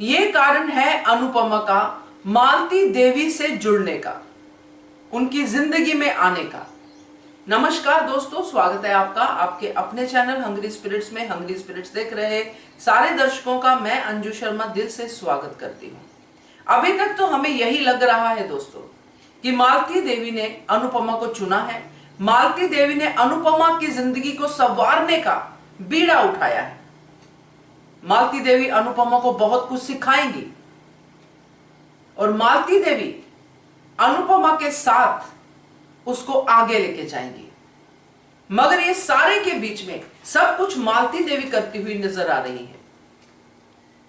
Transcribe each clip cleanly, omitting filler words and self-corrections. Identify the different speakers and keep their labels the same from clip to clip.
Speaker 1: ये कारण है अनुपमा का मालती देवी से जुड़ने का, उनकी जिंदगी में आने का। नमस्कार दोस्तों, स्वागत है आपका आपके अपने चैनल हंग्री स्पिरिट्स में। हंग्री स्पिरिट्स देख रहे सारे दर्शकों का मैं अंजू शर्मा दिल से स्वागत करती हूं। अभी तक तो हमें यही लग रहा है दोस्तों कि मालती देवी ने अनुपमा को चुना है, मालती देवी ने अनुपमा की जिंदगी को संवारने का बीड़ा उठाया है। मालती देवी अनुपमा को बहुत कुछ सिखाएंगी और मालती देवी अनुपमा के साथ उसको आगे लेके जाएंगी। मगर ये सारे के बीच में सब कुछ मालती देवी करती हुई नजर आ रही है।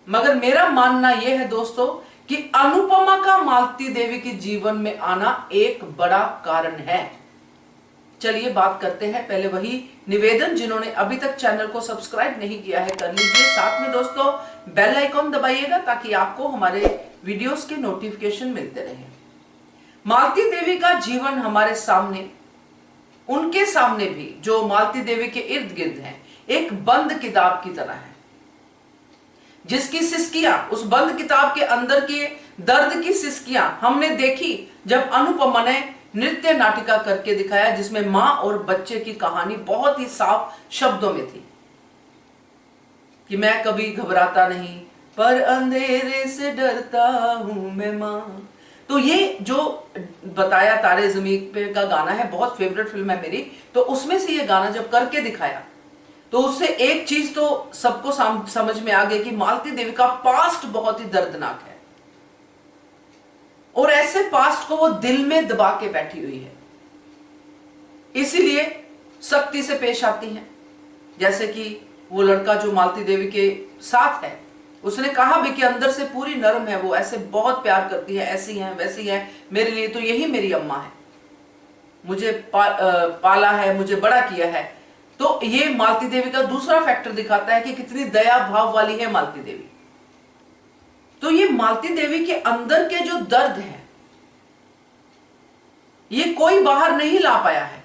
Speaker 1: मगर मेरा मानना यह है दोस्तों कि अनुपमा का मालती देवी के जीवन में आना एक बड़ा कारण है। चलिए बात करते हैं। पहले वही निवेदन, जिन्होंने अभी तक चैनल को सब्सक्राइब नहीं किया है कर लीजिए। साथ में दोस्तों बेल आइकॉन दबाइएगा ताकि आपको हमारे वीडियोस के नोटिफिकेशन मिलते रहें। मालती देवी का जीवन हमारे सामने, उनके सामने भी जो मालती देवी के इर्द गिर्द हैं, एक बंद किताब की तरह है, जिसकी सिसकियां, उस बंद किताब के अंदर के दर्द की सिसकियां हमने देखी जब अनुपमा ने नृत्य नाटिका करके दिखाया, जिसमें मां और बच्चे की कहानी बहुत ही साफ शब्दों में थी कि मैं कभी घबराता नहीं पर अंधेरे से डरता हूं मैं मां। तो ये जो बताया तारे ज़मीन पे का गाना है, बहुत फेवरेट फिल्म है मेरी, तो उसमें से ये गाना जब करके दिखाया तो उससे एक चीज तो सबको समझ में आ गई कि मालती देवी का पास्ट बहुत ही दर्दनाक है और ऐसे पास्ट को वो दिल में दबा के बैठी हुई है, इसीलिए सख्ती से पेश आती हैं। जैसे कि वो लड़का जो मालती देवी के साथ है, उसने कहा भी कि अंदर से पूरी नरम है, वो ऐसे बहुत प्यार करती है, ऐसी है वैसी है, मेरे लिए तो यही मेरी अम्मा है, मुझे पाला है, मुझे बड़ा किया है। तो ये मालती देवी का दूसरा फैक्टर दिखाता है कि कितनी दया भाव वाली है मालती देवी। तो ये मालती देवी के अंदर के जो दर्द है ये कोई बाहर नहीं ला पाया है,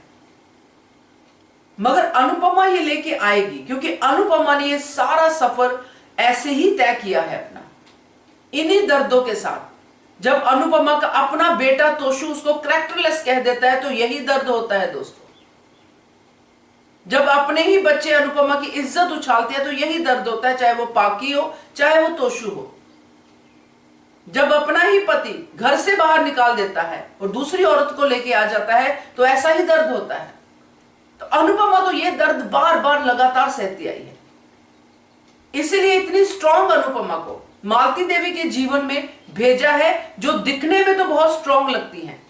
Speaker 1: मगर अनुपमा ये लेके आएगी, क्योंकि अनुपमा ने ये सारा सफर ऐसे ही तय किया है अपना, इन्हीं दर्दों के साथ। जब अनुपमा का अपना बेटा तोशु उसको कैरेक्टरलेस कह देता है तो यही दर्द होता है दोस्तों। जब अपने ही बच्चे अनुपमा की इज्जत उछालते हैं तो यही दर्द होता है, चाहे वो पाकी हो चाहे वो तोशु हो। जब अपना ही पति घर से बाहर निकाल देता है और दूसरी औरत को लेके आ जाता है तो ऐसा ही दर्द होता है। तो अनुपमा तो ये दर्द बार बार लगातार सहती आई है, इसीलिए इतनी स्ट्रॉन्ग अनुपमा को मालती देवी के जीवन में भेजा है, जो दिखने में तो बहुत स्ट्रॉन्ग लगती हैं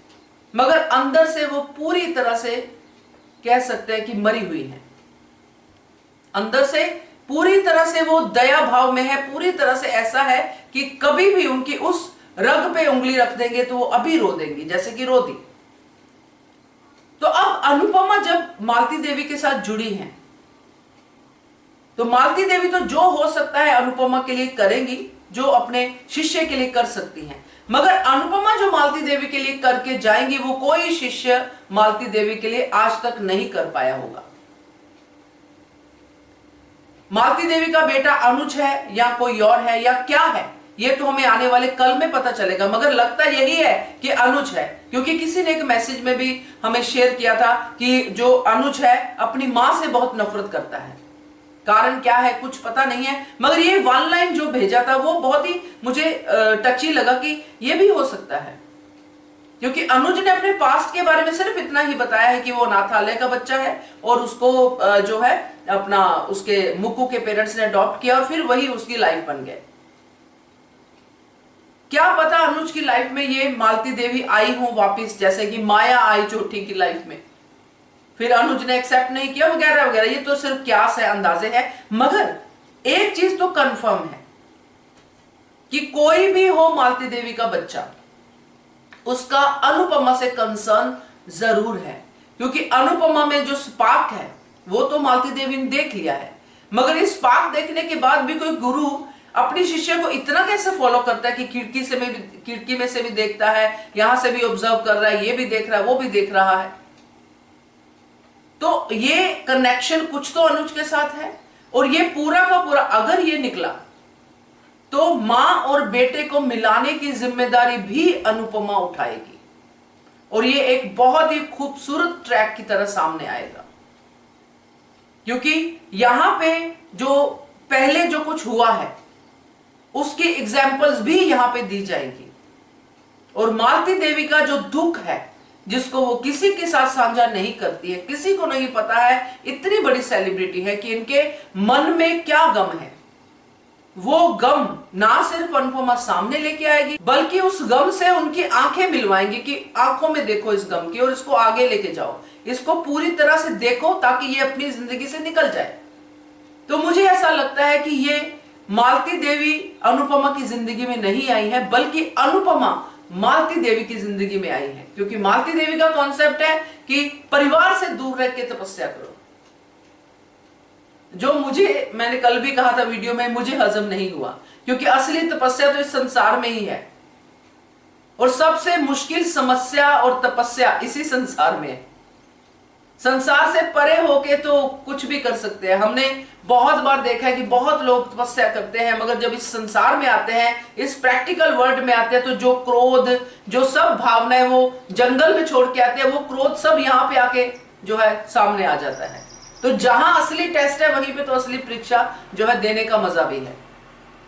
Speaker 1: मगर अंदर से वो पूरी तरह से कह सकते हैं कि मरी हुई है। अंदर से पूरी तरह से वो दया भाव में है, पूरी तरह से ऐसा है कि कभी भी उनकी उस रग पे उंगली रख देंगे तो वो अभी रो देंगी, जैसे कि रो दी। तो अब अनुपमा जब मालती देवी के साथ जुड़ी हैं तो मालती देवी तो जो हो सकता है अनुपमा के लिए करेंगी, जो अपने शिष्य के लिए कर सकती हैं। मगर अनुपमा जो मालती देवी के लिए करके जाएंगी वो कोई शिष्य मालती देवी के लिए आज तक नहीं कर पाया होगा। मालती देवी का बेटा अनुज है या कोई और है या क्या है, ये तो हमें आने वाले कल में पता चलेगा, मगर लगता यही है कि अनुज है, क्योंकि किसी ने एक मैसेज में भी हमें शेयर किया था कि जो अनुज है अपनी मां से बहुत नफरत करता है। कारण क्या है कुछ पता नहीं है, मगर ये वन लाइन जो भेजा था वो बहुत ही मुझे टची लगा कि ये भी हो सकता है, क्योंकि अनुज ने अपने पास्ट के बारे में सिर्फ इतना ही बताया है कि वो अनाथालय का बच्चा है और उसको जो है अपना उसके मुक्कू के पेरेंट्स ने अडॉप्ट किया और फिर वही उसकी लाइफ बन गए। क्या पता अनुज की लाइफ में ये मालती देवी आई हो वापिस, जैसे कि माया आई चोटी की लाइफ में, फिर अनुज ने एक्सेप्ट नहीं किया वगैरह वगैरह। ये तो सिर्फ क्यास है, अंदाजे है, मगर एक चीज तो कंफर्म है कि कोई भी हो मालती देवी का बच्चा, उसका अनुपमा से कंसर्न जरूर है, क्योंकि अनुपमा में जो स्पार्क है वो तो मालती देवी ने देख लिया है। मगर इस स्पार्क देखने के बाद भी कोई गुरु अपनी शिष्य को इतना कैसे फॉलो करता है कि खिड़की में से भी देखता है, यहां से भी ऑब्जर्व कर रहा है, ये भी देख रहा है, वो भी देख रहा है। तो ये कनेक्शन कुछ तो अनुज के साथ है और ये पूरा का पूरा अगर ये निकला तो मां और बेटे को मिलाने की जिम्मेदारी भी अनुपमा उठाएगी और ये एक बहुत ही खूबसूरत ट्रैक की तरह सामने आएगा, क्योंकि यहां पे जो पहले जो कुछ हुआ है उसकी एग्जाम्पल्स भी यहां पे दी जाएगी और मालती देवी का जो दुख है जिसको वो किसी के साथ साझा नहीं करती है, किसी को नहीं पता है, इतनी बड़ी सेलिब्रिटी है कि इनके मन में क्या गम है, वो गम ना सिर्फ अनुपमा सामने लेके आएगी बल्कि उस गम से उनकी आंखें मिलवाएंगी कि आंखों में देखो इस गम की और इसको आगे लेके जाओ, इसको पूरी तरह से देखो ताकि ये अपनी जिंदगी से निकल जाए। तो मुझे ऐसा लगता है कि ये मालती देवी अनुपमा की जिंदगी में नहीं आई है बल्कि अनुपमा मालती देवी की जिंदगी में आई है, क्योंकि मालती देवी का कॉन्सेप्ट है कि परिवार से दूर रह के तपस्या करो, जो मैंने कल भी कहा था वीडियो में, मुझे हजम नहीं हुआ, क्योंकि असली तपस्या तो इस संसार में ही है और सबसे मुश्किल समस्या और तपस्या इसी संसार में है। संसार से परे होके तो कुछ भी कर सकते हैं। हमने बहुत बार देखा है कि बहुत लोग तपस्या करते हैं, मगर जब इस संसार में आते हैं, इस प्रैक्टिकल वर्ल्ड में आते हैं, तो जो क्रोध, जो सब भावनाएं वो जंगल में छोड़ के आते हैं, वो क्रोध सब यहाँ पे आके जो है सामने आ जाता है। तो जहां असली टेस्ट है वहीं पे तो असली परीक्षा जो है देने का मजा भी है।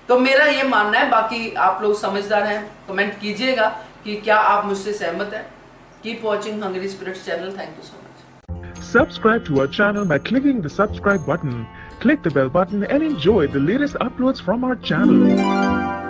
Speaker 1: तो मेरा ये मानना है, बाकी आप लोग समझदार हैं, कमेंट कीजिएगा कि क्या आप मुझसे सहमत हैं। Keep watching hungry spirits channel. Thank you so much.
Speaker 2: Subscribe to our channel by clicking the subscribe button. Click the bell button and enjoy the latest uploads from our channel.